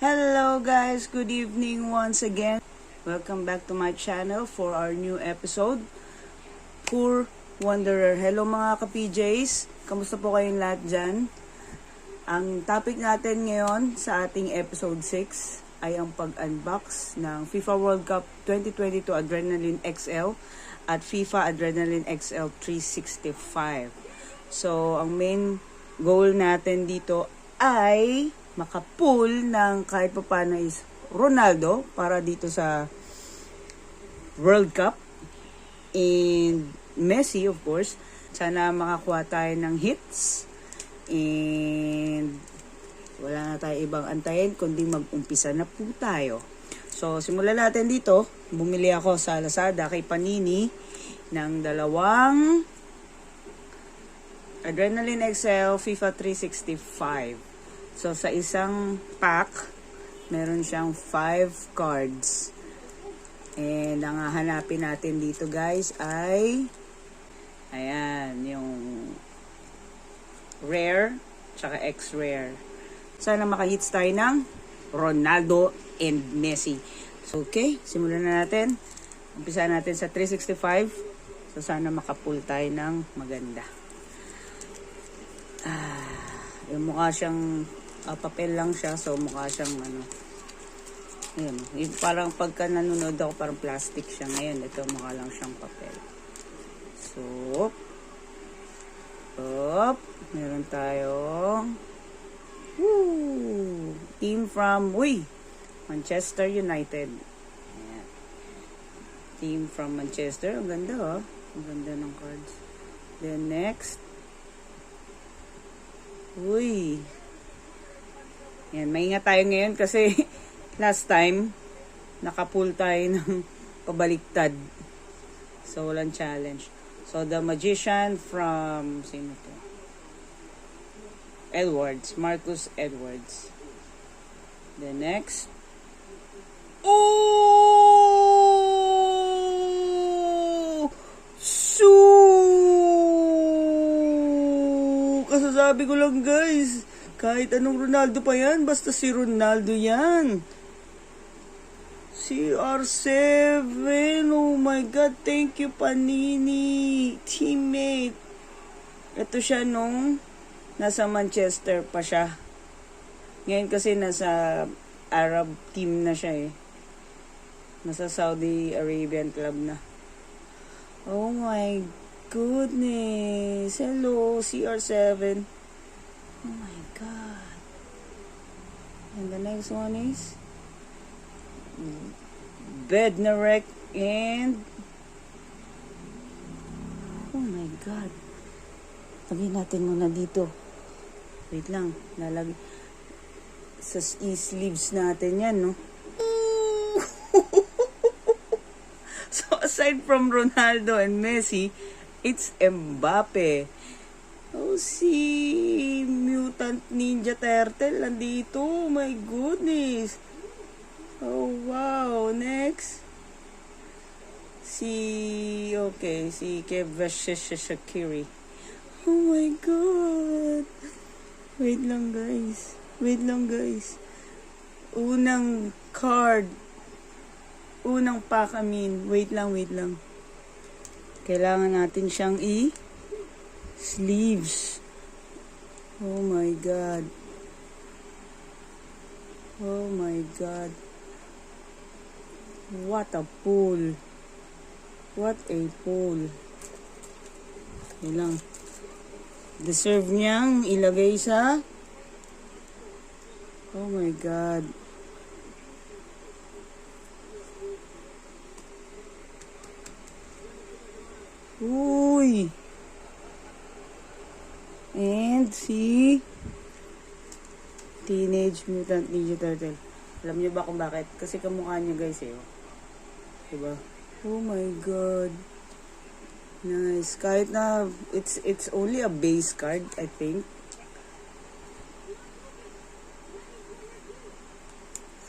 Hello guys, good evening once again. Welcome back to my channel for our new episode, Poor Wanderer. Hello mga ka-PJs, kamusta po kayong lahat dyan? Ang topic natin ngayon sa ating episode 6 ay ang pag-unbox ng FIFA World Cup 2022 Adrenaline XL at FIFA Adrenaline XL 365. So, ang main goal natin dito ay makapull ng kahit paano is Ronaldo para dito sa World Cup and Messi of course. Sana makakuha tayo ng hits and wala na tayo ibang antayin kundi mag-umpisa na po tayo. So simulan natin dito. Bumili ako sa Lazada kay Panini ng dalawang Adrenaline XL FIFA 365. So, sa isang pack, meron siyang 5 cards. And ang hahanapin natin dito guys ay, ayan, yung rare, tsaka X-rare. Sana makahits tayo ng Ronaldo and Messi. So, okay, simulan na natin. Umpisa natin sa 365. So, sana makapull tayo ng maganda. Yung mukha siyang papel lang siya, so mukha siyang ayun, yung parang pagka nanonood ako parang plastic siya. Ngayon ito mukha lang siyang papel. So meron tayong team from Manchester United. Ayan. Team from Manchester, ang ganda ang ganda ng cards. Then next, yan, maingat tayo ngayon kasi last time, nakapull tayo ng pabaliktad. So, walang challenge. So, the Magician from, sino to? Edwards. Marcus Edwards. The next. Kasasabi ko lang guys. Kahit anong Ronaldo pa yan, basta si Ronaldo yan. CR7, oh my God, thank you Panini, teammate. Ito siya nung nasa Manchester pa siya. Ngayon kasi nasa Arab team na siya Nasa Saudi Arabian club na. Oh my goodness, hello CR7. Oh my God. And the next one is Bednarek and oh my God. Lagyan natin muna dito. Wait lang. Lalagay sa sleeves natin yan, no? So aside from Ronaldo and Messi, it's Mbappe. Oh, si Mutant Ninja Turtle nandito. Oh my goodness. Oh, wow. Next. Si Kevashishakiri. Oh my God. Wait lang, guys. Unang card. Unang pack, Wait lang. Kailangan natin siyang sleeves. Oh my God. What a pull. Yun lang. Deserve niyang ilagay sa oh my God. And si Teenage Mutant Ninja Turtle. Alam niyo ba kung bakit? Kasi kamukha niya guys diba? Oh my God. Nice. Kahit na it's only a base card, I think.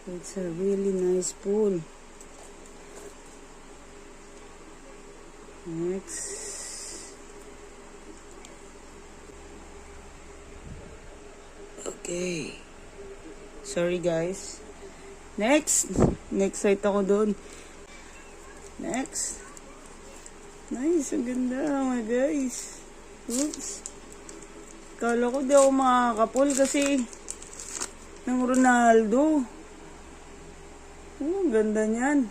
So it's a really nice pull. Next. Okay. Sorry guys. Next. Next-site ako doon. Next. Nice. Ang ganda mga guys. Oops. Kala ko di ako makakapul kasi ng Ronaldo. Ang ganda niyan.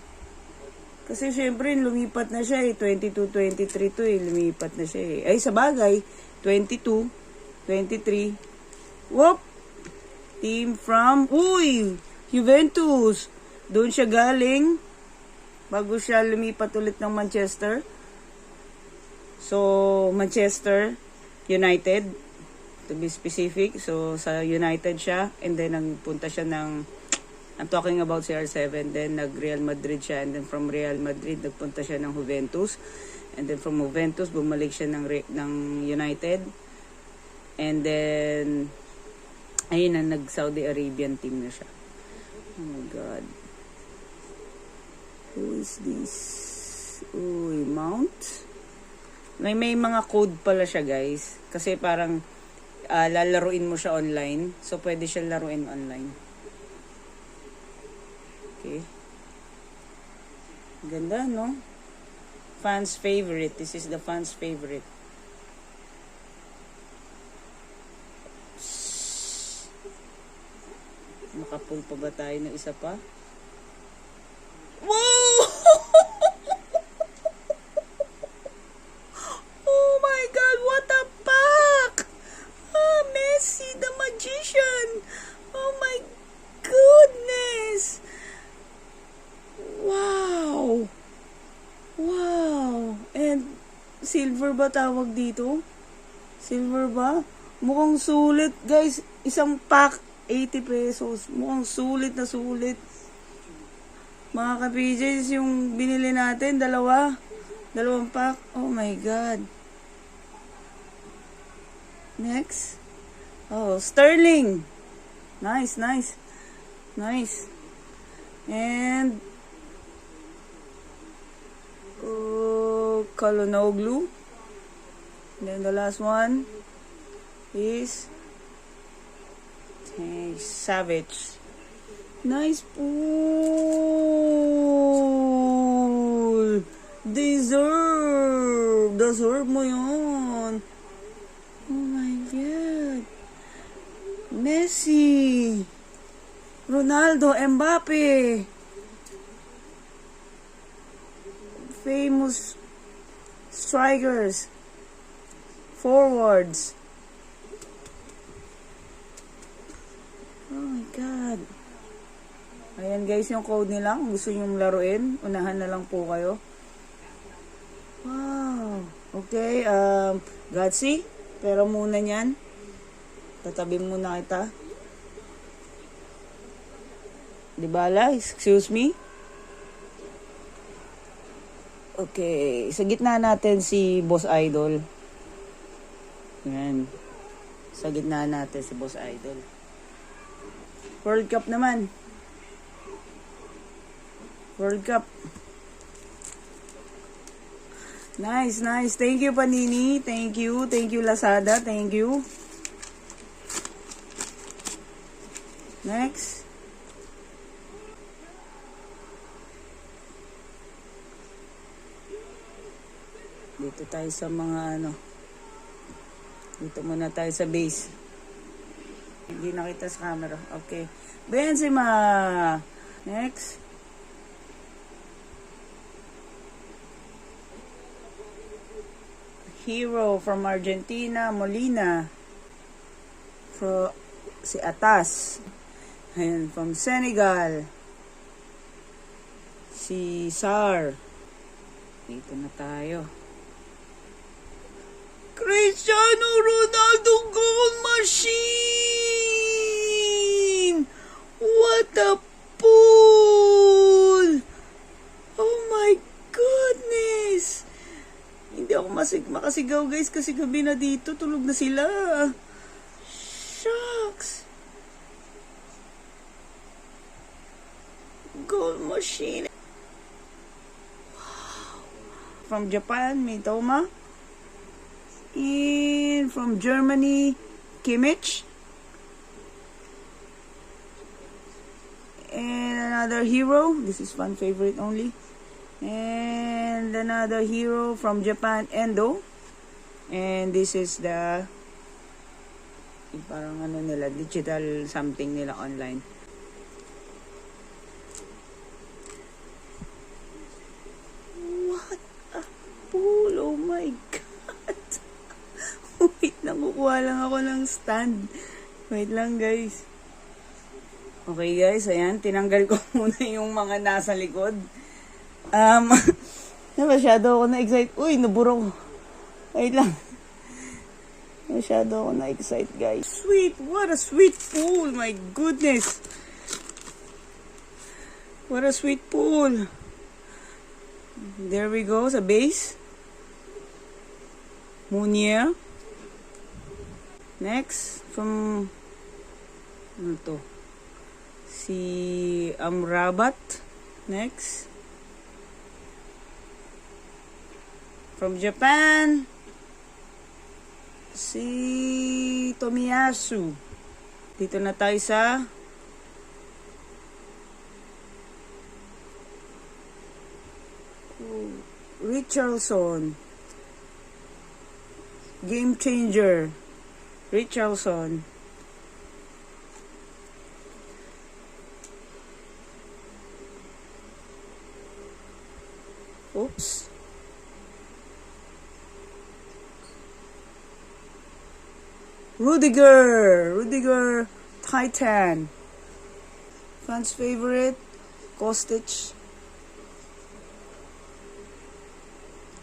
Kasi syempre lumipat na siya 22-23 to lumipat na siya Ay sa bagay, 22-23. Whoop! Team from, Juventus. Doon siya galing bago siya lumipat ulit ng Manchester. So, Manchester United, to be specific. So, sa United siya. And then, nagpunta siya ng, I'm talking about CR7. Then, nag-Real Madrid siya. And then, from Real Madrid, nagpunta siya ng Juventus. And then, from Juventus, bumalik siya ng United. And then, ayun na, nag-Saudi Arabian team na siya. Oh my God. Who is this? Uy, Mount? May mga code pala siya, guys. Kasi parang lalaruin mo siya online. So, pwede siya laruin online. Okay. Ganda, no? Fans favorite. This is the fans favorite. Makapul pa ba tayo ng isa pa? Wow! Oh my God, what a pack! Messi the magician! Oh my goodness! Wow! Wow! And silver ba tawag dito? Silver ba? Mukhang sulit, guys. Isang pack 80 pesos. Mukhang sulit na sulit. Mga ka-PJs, yung binili natin, dalawang pack. Oh my God. Next. Oh, Sterling. Nice. And Kalonoglu. And then the last one is Savage. Nice pull. Deserve mo yun. Oh my God. Messi. Ronaldo, Mbappe. Famous strikers. Forwards. Oh my God. Ayan guys yung code nila. Kung gusto nyo laruin, unahan na lang po kayo. Wow. Okay. Gatsy. Pero muna nyan. Tatabi muna kita. Dybala, excuse me. Okay. Sa gitna natin si Boss Idol. Ayan. Sa gitna natin si Boss Idol. World Cup naman. World Cup. Nice. Thank you, Panini. Thank you, Lazada. Thank you. Next. Dito tayo sa mga Dito muna tayo sa base. Hindi nakita sa camera. Okay. Benzema. Next. Hero from Argentina, Molina. Si Atas. Ayan, from Senegal. Si Sar. Dito na tayo. Cristiano Ronaldo goal machine! What a pull! Oh my goodness! Hindi ako makasigaw guys kasi gabi na dito. Tulog na sila. Shucks! Goal machine. Wow! From Japan, Mitoma. And from Germany, Kimmich. another hero. This is fan favorite only. And another hero from Japan, Endo. And this is the parang ano nila, digital something nila online. What a pool! Oh my God! Wait, nakukuha lang ako ng stand. Wait lang guys. Okay guys, ayan, tinanggal ko muna yung mga nasa likod. Masyado ako na-excite. Uy, naburo ko. Wait lang. Masyado ako na-excite, guys. Sweet! What a sweet pool! My goodness! What a sweet pool! There we go, sa base. Munia. Next, from... Ano to? Si Amrabat. Next. From Japan, si Tomiyasu. Dito na tayo sa Richarlison. Game changer. Richarlison. Oops. Rudiger Titan. Fans favorite, Kostic.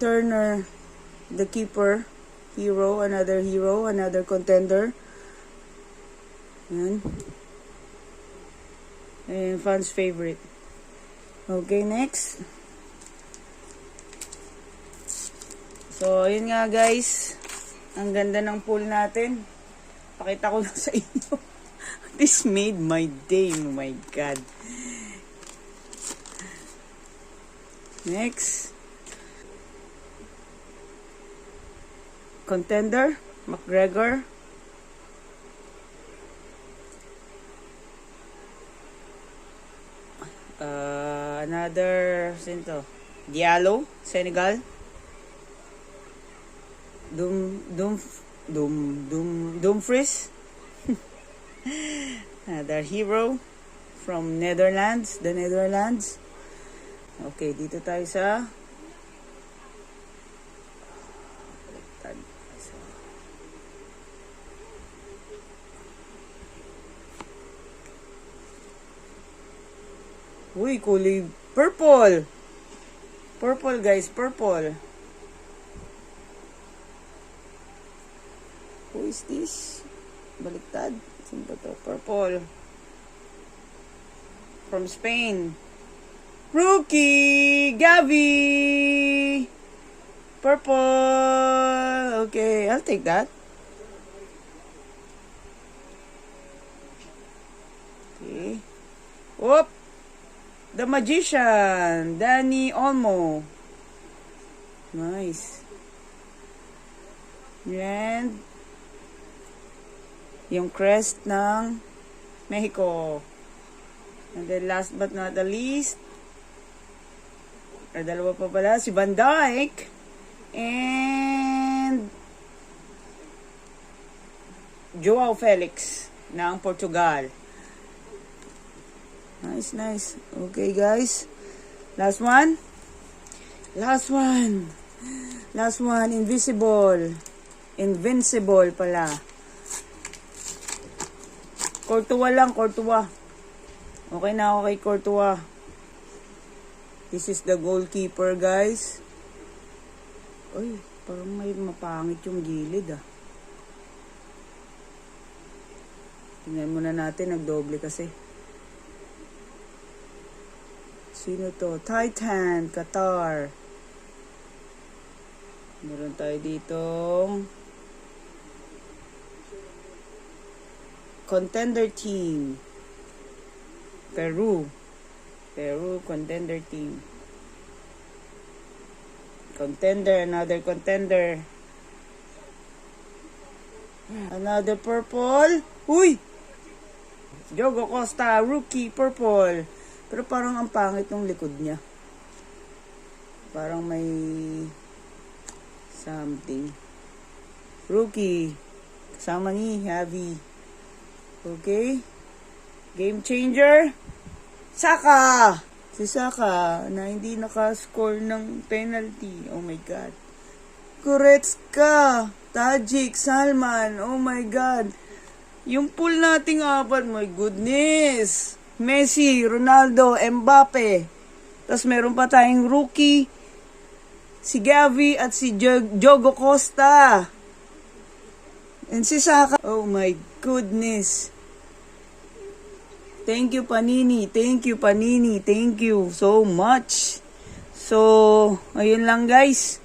Turner, the keeper, another contender. Yan. And fans favorite. Okay, next. So, yun nga guys. Ang ganda ng pool natin. Pakita ko na sa inyo. This made my day. Oh my God. Next. Contender. McGregor. Another, sino to? Diallo, Senegal. Dumfries. Another hero from Netherlands, the Netherlands. Okay, dito tayo sa uy, kulay purple. Purple guys, purple. Who is this? Baliktad. Sino to? Purple. From Spain. Rookie! Gavi! Purple! Okay, I'll take that. Okay. Whoop! The Magician! Dani Olmo. Nice. And yung crest ng Mexico. And then last but not the least, dalawa pa pala, si Van Dijk and Joao Felix ng Portugal. Nice, nice. Okay guys, last one, invincible pala. Courtois lang, Courtois. Okay na ako kay Courtois. This is the goalkeeper, guys. Uy, parang may mapangit yung gilid, ah. Tingnan muna natin, nagdoble kasi. Sino to? Titan, Qatar. Meron tayo ditong contender team. Peru, contender team. Another contender. Another purple. Uy! Diogo Costa, rookie, purple. Pero parang ang pangit ng likod niya. Parang may something. Rookie. Kasama ni Javi. Okay. Game changer. Saka! Si Saka na hindi nakascore ng penalty. Oh my God. Goretzka. Tajik. Salman. Oh my God. Yung pool nating apat. My goodness. Messi, Ronaldo, Mbappe. Tapos meron pa tayong rookie. Si Gavi at si Diogo Costa. And si Saka. Oh my goodness. Thank you, Panini. Thank you, Panini. Thank you so much. So, ayun lang guys.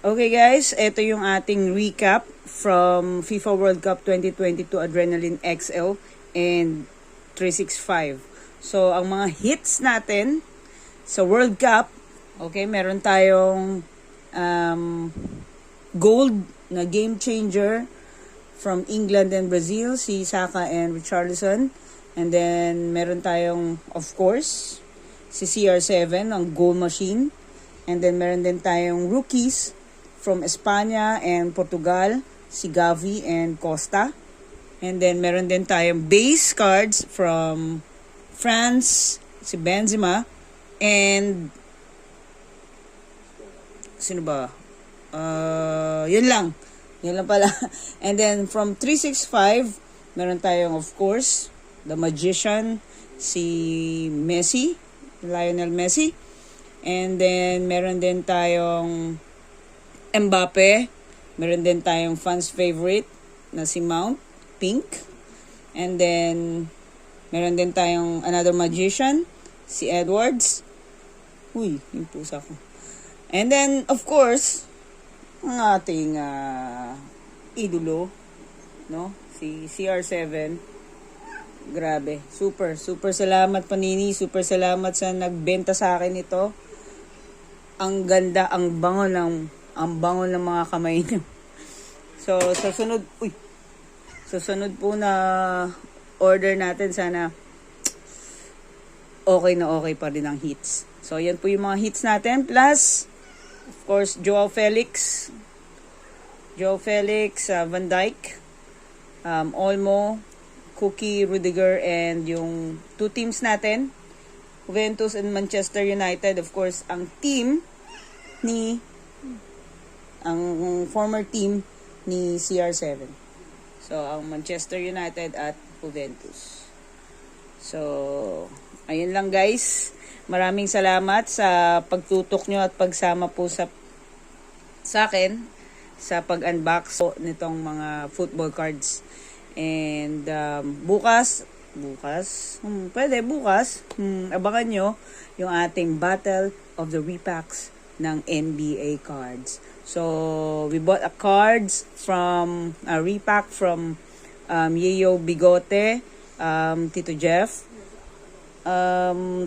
Okay guys, ito yung ating recap from FIFA World Cup 2022 Adrenaline XL and 365. So, ang mga hits natin sa World Cup, okay, meron tayong gold na game changer from England and Brazil, si Saka and Richarlison. And then, meron tayong, of course, si CR7, ang goal machine. And then, meron din tayong rookies from Espanya and Portugal, si Gavi and Costa. And then, meron din tayong base cards from France, si Benzema. And, sino ba? Yun lang. Yun lang pala. And then, from 365, meron tayong, of course, the magician, si Messi, Lionel Messi. And then, meron din tayong Mbappe. Meron din tayong fans favorite na si Mount, pink. And then, meron din tayong another magician, si Edwards. Uy, yung pusa ko. And then, of course, ang ating idolo, no? Si CR7. Grabe. Super salamat Panini. Super salamat sa nagbenta sa akin ito. Ang ganda, ang bango ng mga kamay niyo. So, sa sunod po na order natin, sana okay pa rin ang hits. So, yan po yung mga hits natin. Plus, of course, Joao Felix, Van Dijk, Olmo, Cookie, Rudiger, and yung two teams natin, Juventus and Manchester United. Of course, ang former team ni CR7. So, ang Manchester United at Juventus. So, ayun lang guys. Maraming salamat sa pagtutok nyo at pagsama po sa akin sa pag-unbox nitong mga football cards. And bukas, abangan nyo yung ating Battle of the Repacks ng NBA cards. So, we bought a repack from Yeo Bigote, Tito Jeff,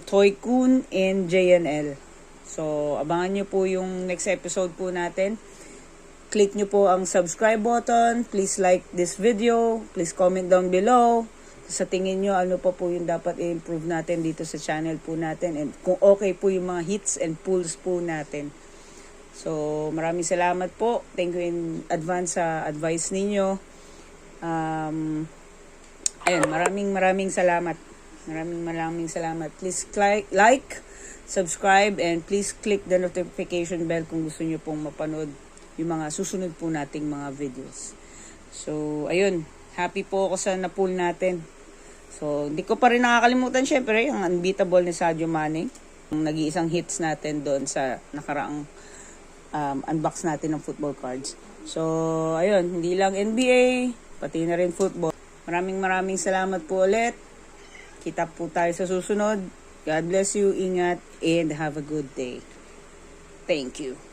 Toy Kun, and JNL. So, abangan nyo po yung next episode po natin. Click nyo po ang subscribe button. Please like this video. Please comment down below. Sa tingin nyo, ano pa po yung dapat i-improve natin dito sa channel po natin. And kung okay po yung mga hits and pulls po natin. So, maraming salamat po. Thank you in advance sa advice ninyo. Ayun, maraming salamat. Maraming salamat. Please like, subscribe, and please click the notification bell kung gusto nyo pong mapanood yung mga susunod po nating mga videos. So, ayun. Happy po ako sa na-pull natin. So, hindi ko pa rin nakakalimutan syempre ang unbeatable ni Sadio Mane. Ang nag-iisang hits natin doon sa nakaraang unbox natin ng football cards. So, ayun. Hindi lang NBA, pati na rin football. Maraming salamat po ulit. Kita po tayo sa susunod. God bless you, ingat, and have a good day. Thank you.